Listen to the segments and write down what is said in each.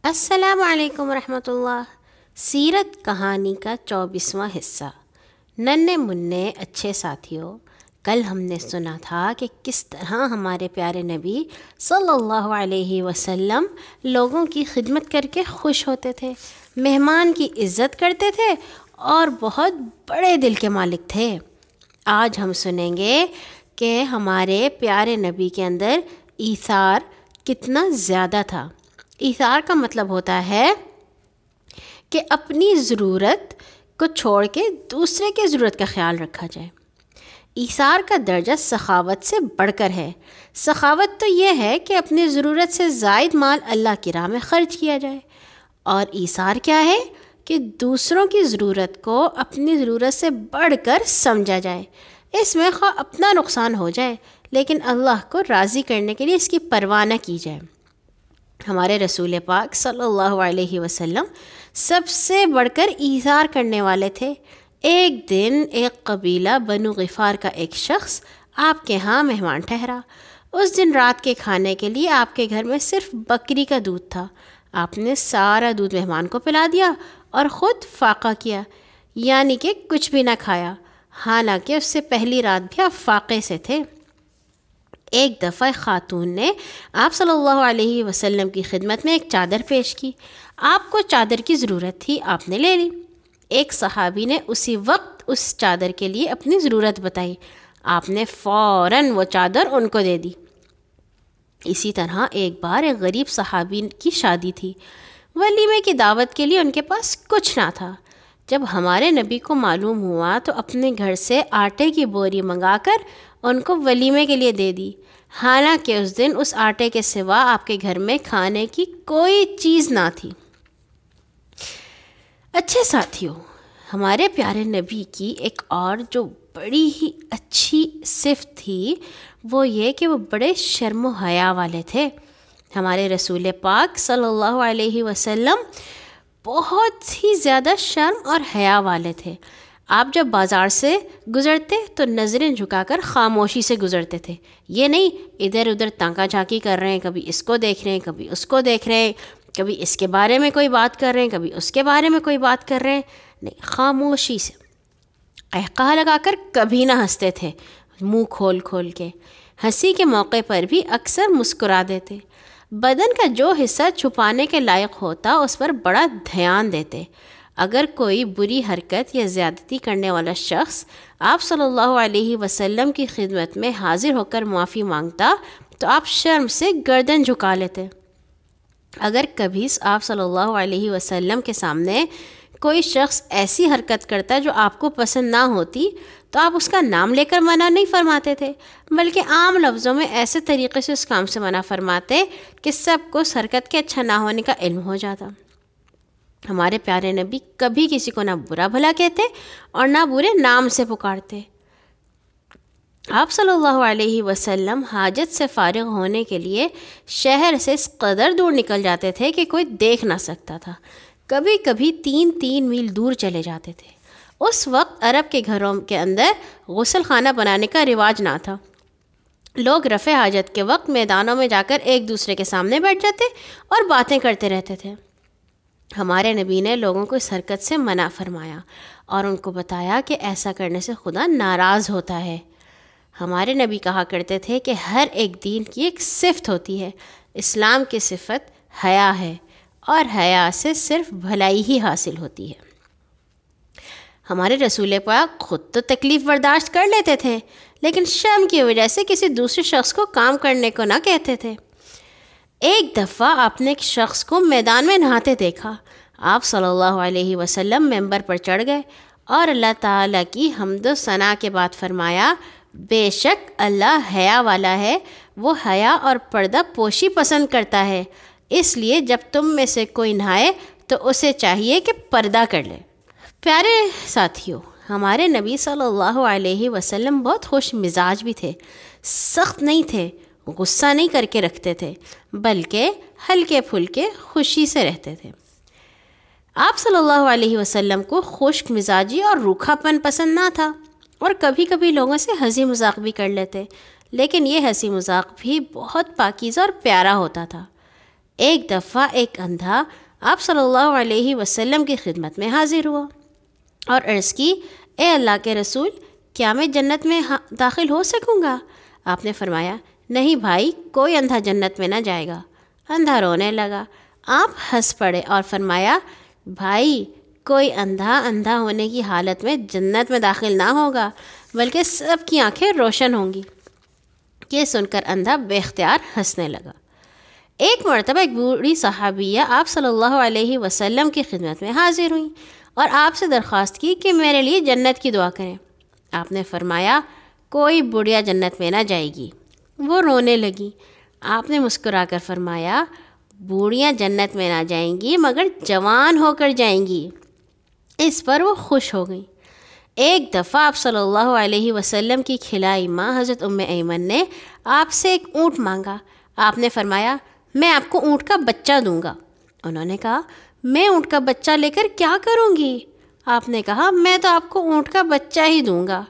السلام علیکم ورحمۃ اللہ۔ سیرت کہانی کا 24واں حصہ۔ ننھے منھے اچھے ساتھیوں، کل ہم نے سنا تھا کہ کس طرح ہمارے پیارے نبی صلی اللہ علیہ وسلم لوگوں کی خدمت کر کے خوش ہوتے تھے، مہمان کی عزت کرتے تھے اور بہت بڑے دل کے مالک تھے۔ آج ہم سنیں گے کہ ہمارے پیارے نبی کے اندر ایثار کتنا زیادہ تھا۔ ایثار کا مطلب ہوتا ہے کہ اپنی ضرورت کو چھوڑ کے دوسرے کی ضرورت کا خیال رکھا جائے۔ ایثار کا درجہ سخاوت سے بڑھ کر ہے۔ سخاوت تو یہ ہے کہ اپنی ضرورت سے زائد مال اللہ کی راہ میں خرچ کیا جائے، اور ایثار کیا ہے کہ دوسروں کی ضرورت کو اپنی ضرورت سے بڑھ کر سمجھا جائے۔ اس میں خواہ اپنا نقصان ہو جائے لیکن اللہ کو راضی کرنے کے لیے اس کی پرواہ نہ کی جائے۔ ہمارے رسول پاک صلی اللہ علیہ وسلم سب سے بڑھ کر ایثار کرنے والے تھے۔ ایک دن ایک قبیلہ بنو غفار کا ایک شخص آپ کے ہاں مہمان ٹھہرا۔ اس دن رات کے کھانے کے لیے آپ کے گھر میں صرف بکری کا دودھ تھا۔ آپ نے سارا دودھ مہمان کو پلا دیا اور خود فاقہ کیا، یعنی کہ کچھ بھی نہ کھایا، حالانکہ اس سے پہلی رات بھی آپ فاقے سے تھے۔ ایک دفعہ خاتون نے آپ صلی اللہ علیہ وسلم کی خدمت میں ایک چادر پیش کی۔ آپ کو چادر کی ضرورت تھی، آپ نے لے لی۔ ایک صحابی نے اسی وقت اس چادر کے لیے اپنی ضرورت بتائی، آپ نے فوراً وہ چادر ان کو دے دی۔ اسی طرح ایک بار ایک غریب صحابی کی شادی تھی، ولیمے کی دعوت کے لیے ان کے پاس کچھ نہ تھا۔ جب ہمارے نبی کو معلوم ہوا تو اپنے گھر سے آٹے کی بوری منگا کر ان کو ولیمے کے لیے دے دی، حالانکہ اس دن اس آٹے کے سوا آپ کے گھر میں کھانے کی کوئی چیز نہ تھی۔ اچھے ساتھیوں، ہمارے پیارے نبی کی ایک اور جو بڑی ہی اچھی صفت تھی وہ یہ کہ وہ بڑے شرم و حیا والے تھے۔ ہمارے رسول پاک صلی اللہ علیہ وسلم بہت ہی زیادہ شرم اور حیا والے تھے۔ آپ جب بازار سے گزرتے تو نظریں جھکا کر خاموشی سے گزرتے تھے، یہ نہیں ادھر ادھر تانکا جھانکی کر رہے ہیں، کبھی اس کو دیکھ رہے ہیں، کبھی اس کو دیکھ رہے ہیں، کبھی اس کے بارے میں کوئی بات کر رہے ہیں، کبھی اس کے بارے میں کوئی بات کر رہے ہیں، نہیں، خاموشی سے قہقہہ لگا کر کبھی نہ ہنستے تھے، منہ کھول کھول کے۔ ہنسی کے موقع پر بھی اکثر مسکرا دیتے۔ بدن کا جو حصہ چھپانے کے لائق ہوتا اس پر بڑا دھیان دیتے۔ اگر کوئی بری حرکت یا زیادتی کرنے والا شخص آپ صلی اللہ علیہ وسلم کی خدمت میں حاضر ہو کر معافی مانگتا تو آپ شرم سے گردن جھکا لیتے۔ اگر کبھی آپ صلی اللہ علیہ وسلم کے سامنے کوئی شخص ایسی حرکت کرتا جو آپ کو پسند نہ ہوتی تو آپ اس کا نام لے کر منع نہیں فرماتے تھے، بلکہ عام لفظوں میں ایسے طریقے سے اس کام سے منع فرماتے کہ سب کو اس حرکت کے اچھا نہ ہونے کا علم ہو جاتا۔ ہمارے پیارے نبی کبھی کسی کو نہ برا بھلا کہتے اور نہ برے نام سے پکارتے۔ آپ صلی اللہ علیہ وسلم حاجت سے فارغ ہونے کے لیے شہر سے اس قدر دور نکل جاتے تھے کہ کوئی دیکھ نہ سکتا تھا۔ کبھی کبھی 3 میل دور چلے جاتے تھے۔ اس وقت عرب کے گھروں کے اندر غسل خانہ بنانے کا رواج نہ تھا۔ لوگ رفع حاجت کے وقت میدانوں میں جا کر ایک دوسرے کے سامنے بیٹھ جاتے اور باتیں کرتے رہتے تھے۔ ہمارے نبی نے لوگوں کو اس حرکت سے منع فرمایا اور ان کو بتایا کہ ایسا کرنے سے خدا ناراض ہوتا ہے۔ ہمارے نبی کہا کرتے تھے کہ ہر ایک دین کی ایک صفت ہوتی ہے، اسلام کی صفت حیا ہے، اور حیا سے صرف بھلائی ہی حاصل ہوتی ہے۔ ہمارے رسول پاک خود تو تکلیف برداشت کر لیتے تھے، لیکن شرم کی وجہ سے کسی دوسرے شخص کو کام کرنے کو نہ کہتے تھے۔ ایک دفعہ آپ نے ایک شخص کو میدان میں نہاتے دیکھا۔ آپ صلی اللہ علیہ وسلم ممبر پر چڑھ گئے اور اللہ تعالیٰ کی حمد و ثنا کے بعد فرمایا، بے شک اللہ حیا والا ہے، وہ حیا اور پردہ پوشی پسند کرتا ہے، اس لیے جب تم میں سے کوئی نہائے تو اسے چاہیے کہ پردہ کر لے۔ پیارے ساتھیوں، ہمارے نبی صلی اللہ علیہ وسلم بہت خوش مزاج بھی تھے، سخت نہیں تھے، غصہ نہیں کر کے رکھتے تھے، بلکہ ہلکے پھلکے خوشی سے رہتے تھے۔ آپ صلی اللہ علیہ وسلم کو خشک مزاجی اور روکھا پن پسند نہ تھا، اور کبھی کبھی لوگوں سے ہنسی مذاق بھی کر لیتے، لیکن یہ ہنسی مذاق بھی بہت پاکیزہ اور پیارا ہوتا تھا۔ ایک دفعہ ایک اندھا آپ صلی اللہ علیہ وسلم کی خدمت میں حاضر ہوا اور عرض کی، اے اللہ کے رسول، کیا میں جنت میں داخل ہو سکوں گا؟ آپ نے فرمایا، نہیں بھائی، کوئی اندھا جنت میں نہ جائے گا۔ اندھا رونے لگا۔ آپ ہنس پڑے اور فرمایا، بھائی، کوئی اندھا ہونے کی حالت میں جنت میں داخل نہ ہوگا، بلکہ سب کی آنکھیں روشن ہوں گی۔ یہ سن کر اندھا بے اختیار ہنسنے لگا۔ ایک مرتبہ ایک بوڑھی صحابیہ آپ صلی اللہ علیہ وسلم کی خدمت میں حاضر ہوئیں اور آپ سے درخواست کی کہ میرے لیے جنت کی دعا کریں۔ آپ نے فرمایا، کوئی بڑھیا جنت میں نہ جائے گی۔ وہ رونے لگی۔ آپ نے مسکرا کر فرمایا، بوڑھیاں جنت میں نہ جائیں گی مگر جوان ہو کر جائیں گی۔ اس پر وہ خوش ہو گئیں۔ ایک دفعہ آپ صلی اللہ علیہ وسلم کی کھلائی ماں حضرت ام ایمن نے آپ سے ایک اونٹ مانگا۔ آپ نے فرمایا، میں آپ کو اونٹ کا بچہ دوں گا۔ انہوں نے کہا، میں اونٹ کا بچہ لے کر کیا کروں گی؟ آپ نے کہا، میں تو آپ کو اونٹ کا بچہ ہی دوں گا۔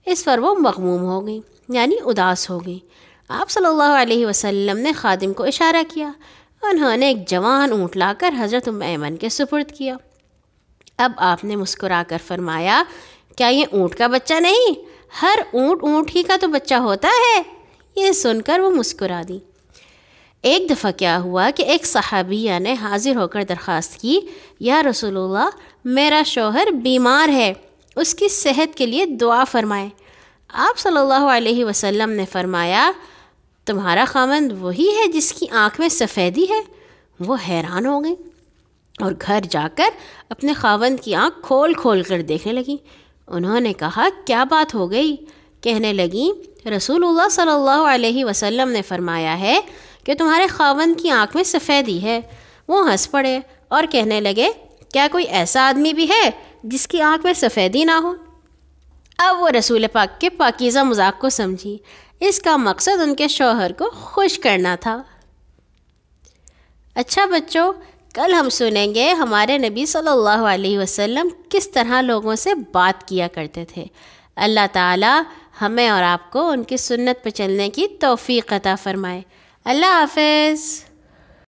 اس پر وہ مغموم ہو گئیں، یعنی اداس ہو گئیں۔ آپ صلی اللہ علیہ وسلم نے خادم کو اشارہ کیا۔ انہوں نے ایک جوان اونٹ لا کر حضرت ام ایمن کے سپرد کیا۔ اب آپ نے مسکرا کر فرمایا، کیا یہ اونٹ کا بچہ نہیں؟ ہر اونٹ ہی کا تو بچہ ہوتا ہے۔ یہ سن کر وہ مسکرا دی۔ ایک دفعہ کیا ہوا کہ ایک صحابیہ نے حاضر ہو کر درخواست کی، یا رسول اللہ، میرا شوہر بیمار ہے، اس کی صحت کے لیے دعا فرمائیں۔ آپ صلی اللہ علیہ وسلم نے فرمایا، تمہارا خاوند وہی ہے جس کی آنکھ میں سفیدی ہے؟ وہ حیران ہو گئی اور گھر جا کر اپنے خاوند کی آنکھ کھول کھول کر دیکھنے لگیں۔ انہوں نے کہا، کیا بات ہو گئی؟ کہنے لگیں، رسول اللہ صلی اللہ علیہ وسلم نے فرمایا ہے کہ تمہارے خاوند کی آنکھ میں سفیدی ہے۔ وہ ہنس پڑے اور کہنے لگے، کیا کوئی ایسا آدمی بھی ہے جس کی آنکھ میں سفیدی نہ ہو؟ اب وہ رسول پاک کے پاکیزہ مذاق کو سمجھی۔ اس کا مقصد ان کے شوہر کو خوش کرنا تھا۔ اچھا بچوں، کل ہم سنیں گے ہمارے نبی صلی اللہ علیہ وسلم کس طرح لوگوں سے بات کیا کرتے تھے۔ اللہ تعالی ہمیں اور آپ کو ان کی سنت پہ چلنے کی توفیق عطا فرمائے۔ اللہ حافظ۔